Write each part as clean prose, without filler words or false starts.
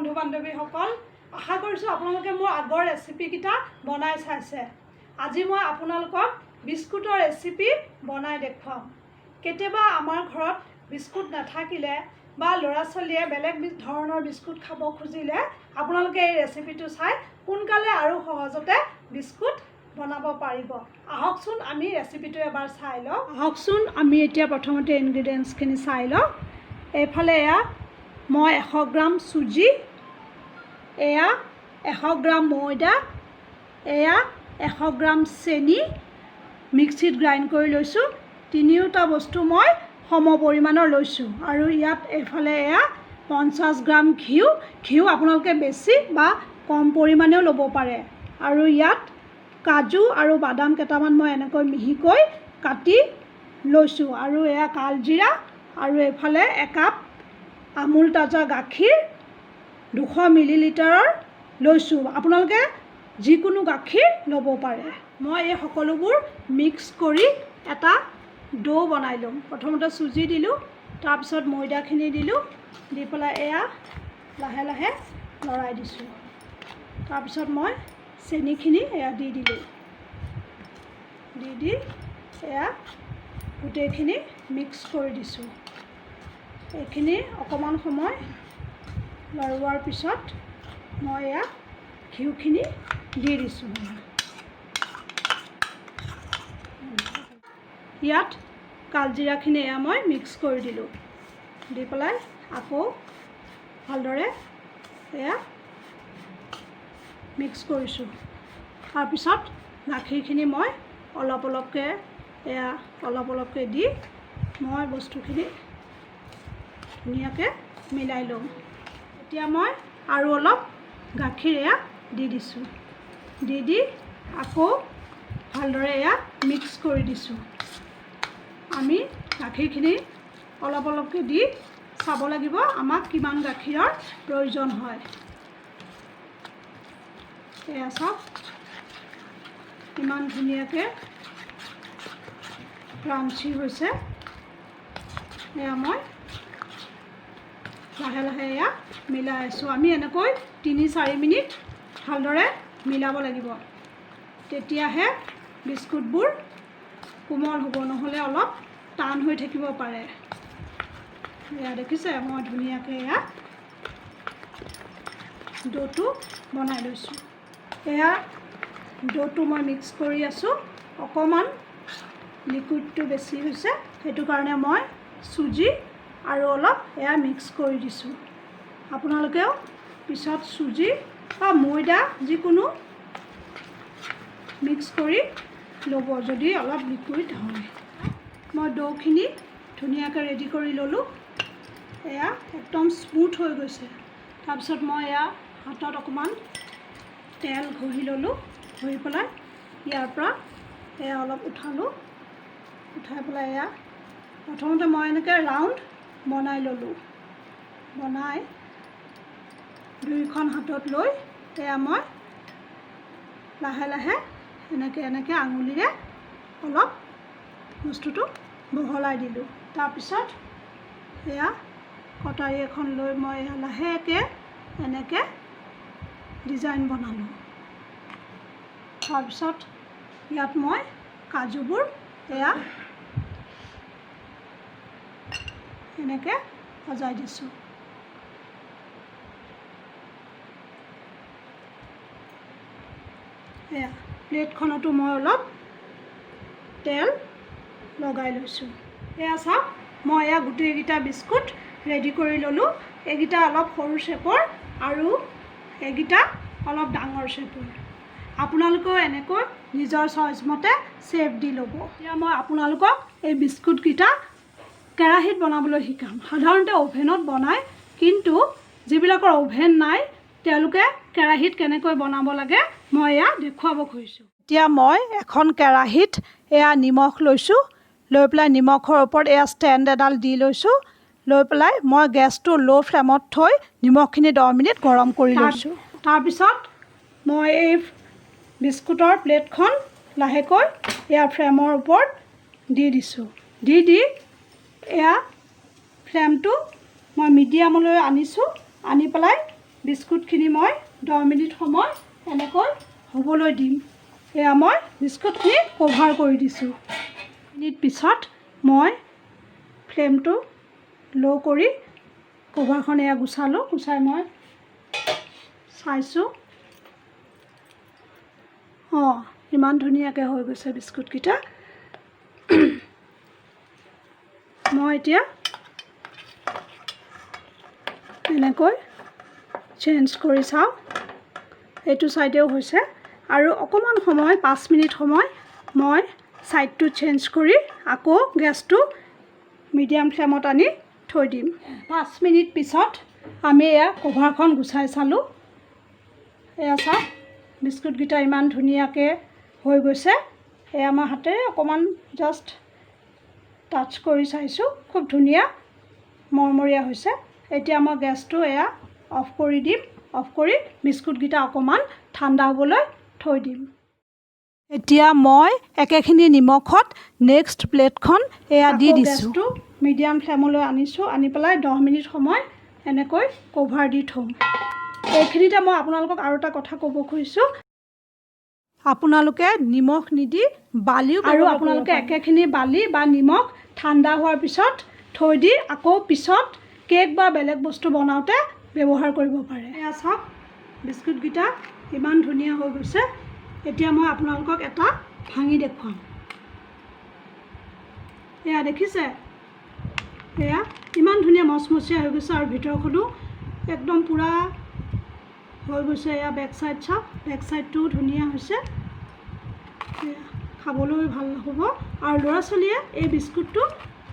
বন্ধু বান্ধৱীসকল, আশা কৰিছোঁ আপোনালোকে মোৰ আগৰ ৰেচিপিকেইটা বনাই চাইছে। আজি মই আপোনালোকক বিস্কুটৰ ৰেচিপি বনাই দেখুৱাম। কেতিয়াবা আমাৰ ঘৰত বিস্কুট নাথাকিলে বা ল'ৰা ছোৱালীয়ে বেলেগ ধৰণৰ বিস্কুট খাব খুজিলে আপোনালোকে এই ৰেচিপিটো চাই সোনকালে আৰু সহজতে বিস্কুট বনাব পাৰিব। আহকচোন আমি ৰেচিপিটো এবাৰ চাই লওঁ। আহকচোন আমি এতিয়া প্ৰথমতে ইনগ্ৰিডিয়েণ্টছখিনি চাই লওঁ। এইফালে এয়া মই 100 গ্ৰাম চুজি, এয়া 100 গ্ৰাম ময়দা, এয়া 100 গ্ৰাম চেনি মিক্সিত গ্ৰাইণ্ড কৰি লৈছোঁ। তিনিওটা বস্তু মই সম পৰিমাণৰ লৈছোঁ। আৰু ইয়াত এইফালে এয়া 50 গ্ৰাম ঘিউ আপোনালোকে বেছি বা কম পৰিমাণেও ল'ব পাৰে। আৰু ইয়াত কাজু আৰু বাদাম কেইটামান মই এনেকৈ মিহিকৈ কাটি লৈছোঁ। আৰু এয়া কালজিৰা আৰু এইফালে একাপ আমুল তাজা গাখীৰ 200 মিলিলিটাৰৰ লৈছোঁ। আপোনালোকে যিকোনো গাখীৰ ল'ব পাৰে। মই এই সকলোবোৰ মিক্স কৰি এটা ডো বনাই ল'ম। প্ৰথমতে চুজি দিলোঁ, তাৰপিছত ময়দাখিনি দিলোঁ, দি পেলাই এয়া লাহে লাহে লৰাই দিছোঁ। তাৰপিছত মই চেনিখিনি এয়া দি দিলোঁ, দি এয়া গোটেইখিনি মিক্স কৰি দিছোঁ। এইখিনি অকণমান সময় লৰোৱাৰ পিছত মই এয়া ঘিউখিনি দি দিছোঁ। ইয়াত কালজিৰাখিনি এয়া মই মিক্স কৰি দিলোঁ, দি পেলাই আকৌ ভালদৰে এয়া মিক্স কৰিছোঁ। তাৰপিছত গাখীৰখিনি মই অলপ অলপকৈ দি মই বস্তুখিনি ধুনীয়াকৈ মিলাই লওঁ। এতিয়া মই আৰু অলপ গাখীৰ এয়া দি দিছোঁ, দি আকৌ ভালদৰে এয়া মিক্স কৰি দিছোঁ। আমি গাখীৰখিনি অলপকৈ দি চাব লাগিব আমাক কিমান গাখীৰৰ প্ৰয়োজন হয়। এয়া চাওক ইমান ধুনীয়াকৈ ক্ৰাঞ্চি হৈছে। এয়া মই লাহে লাহে এয়া মিলাই আছোঁ। আমি এনেকৈ 3-4 মিনিট ভালদৰে মিলাব লাগিব, তেতিয়াহে বিস্কুটবোৰ কোমল হ'ব, নহ'লে অলপ টান হৈ থাকিব পাৰে। এয়া দেখিছে মই ধুনীয়াকৈ এয়া ডোটো বনাই লৈছোঁ। এয়া ডোটো মই মিক্স কৰি আছোঁ। অকণমান লিকুইডটো বেছি হৈছে, সেইটো কাৰণে মই চুজি আৰু অলপ এয়া মিক্স কৰি দিছোঁ। আপোনালোকেও পিছত চুজি বা ময়দা যিকোনো মিক্স কৰি ল'ব যদি অলপ লিকুইড হয়। মই ডোখিনি ধুনীয়াকৈ ৰেডি কৰি ল'লোঁ। এয়া একদম স্মুথ হৈ গৈছে। তাৰপিছত মই এয়া হাতত অকণমান তেল ঘঁহি ল'লোঁ, ঘঁহি পেলাই ইয়াৰ পৰা এয়া অলপ উঠালোঁ, উঠাই পেলাই এয়া প্ৰথমতে মই এনেকৈ ৰাউণ্ড বনাই ল'লোঁ। বনাই দুয়োখন হাতত লৈ এয়া মই লাহে লাহে এনেকৈ আঙুলিৰে অলপ বস্তুটো বহলাই দিলোঁ। তাৰপিছত এয়া কটাৰী এখন লৈ মই এয়া লাহেকৈ এনেকৈ ডিজাইন বনালোঁ। তাৰপিছত ইয়াত মই কাজুবোৰ এয়া এনেকৈ সজাই দিছোঁ। এয়া প্লেটখনতো মই অলপ তেল লগাই লৈছোঁ। এয়া চাওক মই এয়া গোটেইকেইটা বিস্কুট ৰেডি কৰি ল'লোঁ। এইকেইটা অলপ সৰু শ্বেপৰ আৰু এইকেইটা অলপ ডাঙৰ শ্বেপৰ। আপোনালোকেও এনেকৈ নিজৰ চইচ মতে শ্বেপ দি ল'ব। এতিয়া মই আপোনালোকক এই বিস্কুটকেইটা কেৰাহীত বনাবলৈ শিকাম। সাধাৰণতে অ'ভেনত বনায়, কিন্তু যিবিলাকৰ অ'ভেন নাই তেওঁলোকে কেৰাহীত কেনেকৈ বনাব লাগে মই এয়া দেখুৱাব খুজিছোঁ। এতিয়া মই এখন কেৰাহীত এয়া নিমখ লৈছোঁ, লৈ পেলাই নিমখৰ ওপৰত এয়া ষ্টেণ্ড এডাল দি লৈছোঁ, লৈ পেলাই মই গেছটো ল' ফ্লেমত থৈ নিমখখিনি 10 মিনিট গৰম কৰি লৈছোঁ। তাৰপিছত মই এই বিস্কুটৰ প্লেটখন লাহেকৈ এয়া ফ্লেমৰ ওপৰত দি দিছোঁ, দি এয়া ফ্লেমটো মই মিডিয়ামলৈ আনিছোঁ, আনি পেলাই বিস্কুটখিনি মই 10 মিনিট সময় এনেকৈ হ'বলৈ দিম। এয়া মই বিস্কুটখিনি কভাৰ কৰি দিছোঁ। মিনিট পিছত মই ফ্লেমটো ল' কৰি কভাৰখন এয়া গুচালোঁ। গুচাই মই চাইছোঁ, ইমান ধুনীয়াকৈ হৈ গৈছে বিস্কুটকেইটা। মই এতিয়া এনেকৈ চেঞ্জ কৰি চাওঁ, এইটো ছাইডেও হৈছে। আৰু অকণমান সময় 5 মিনিট সময় মই ছাইডটো চেঞ্জ কৰি আকৌ গেছটো মিডিয়াম ফ্লেমত আনি থৈ দিম। 5 মিনিট পিছত আমি এয়া কভাৰখন গুচাই চালোঁ। এয়া চাওক, বিস্কুটকেইটা ইমান ধুনীয়াকৈ হৈ গৈছে। এয়া মই হাতেৰে অকণমান জাষ্ট টাচ কৰি চাইছোঁ, খুব ধুনীয়া মৰমৰীয়া হৈছে। এতিয়া মই গেছটো এয়া অফ কৰি দিম। অফ কৰি বিস্কুটকেইটা অকণমান ঠাণ্ডা হ'বলৈ থৈ দিম। এতিয়া মই একেখিনি নিমখত নেক্সট প্লেটখন এয়া দি দিছোঁ। গেছটো মিডিয়াম ফ্লেমলৈ আনিছোঁ, আনি পেলাই 10 মিনিট সময় এনেকৈ কভাৰ দি থ'ম। এইখিনিতে মই আপোনালোকক আৰু এটা কথা ক'ব খুজিছোঁ, আপোনালোকে নিমখ নিদি বালিও, আৰু আপোনালোকে একেখিনি বালি বা নিমখ ঠাণ্ডা হোৱাৰ পিছত থৈ দি আকৌ পিছত কেক বা বেলেগ বস্তু বনাওঁতে ব্যৱহাৰ কৰিব পাৰে। এয়া চাওক, বিস্কুটকেইটা ইমান ধুনীয়া হৈ গৈছে। এতিয়া মই আপোনালোকক এটা ভাঙি দেখুৱাম। এয়া দেখিছে, এয়া ইমান ধুনীয়া মচমচীয়া হৈ গৈছে আৰু ভিতৰখনো একদম পূৰা হৈ গৈছে। এয়া বেক চাইড চাওক, বেক চাইডটোও ধুনীয়া হৈছে। খাবলৈ ভাল হ'ব আৰু ল'ৰা ছোৱালীয়ে এই বিস্কুটটো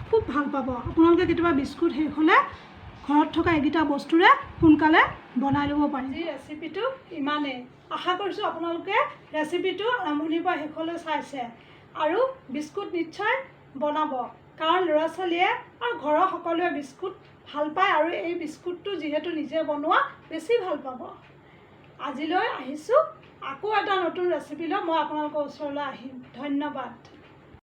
খুব ভাল পাব। আপোনালোকে কেতিয়াবা বিস্কুট শেষ হ'লে ঘৰত থকা এইকেইটা বস্তুৰে সোনকালে বনাই ল'ব পাৰি। এই ৰেচিপিটো ইমানেই। আশা কৰিছোঁ আপোনালোকে ৰেচিপিটো আৰম্ভণিৰ পৰা শেষলৈ চাইছে আৰু বিস্কুট নিশ্চয় বনাব, কাৰণ ল'ৰা ছোৱালীয়ে আৰু ঘৰৰ সকলোৱে বিস্কুট ভাল পায় আৰু এই বিস্কুটটো যিহেতু নিজে বনোৱা বেছি ভাল পাব। আজিলৈ আহিছোঁ, আকৌ এটা নতুন ৰেচিপি লৈ মই আপোনালোকৰ ওচৰলৈ আহিম। ধন্যবাদ।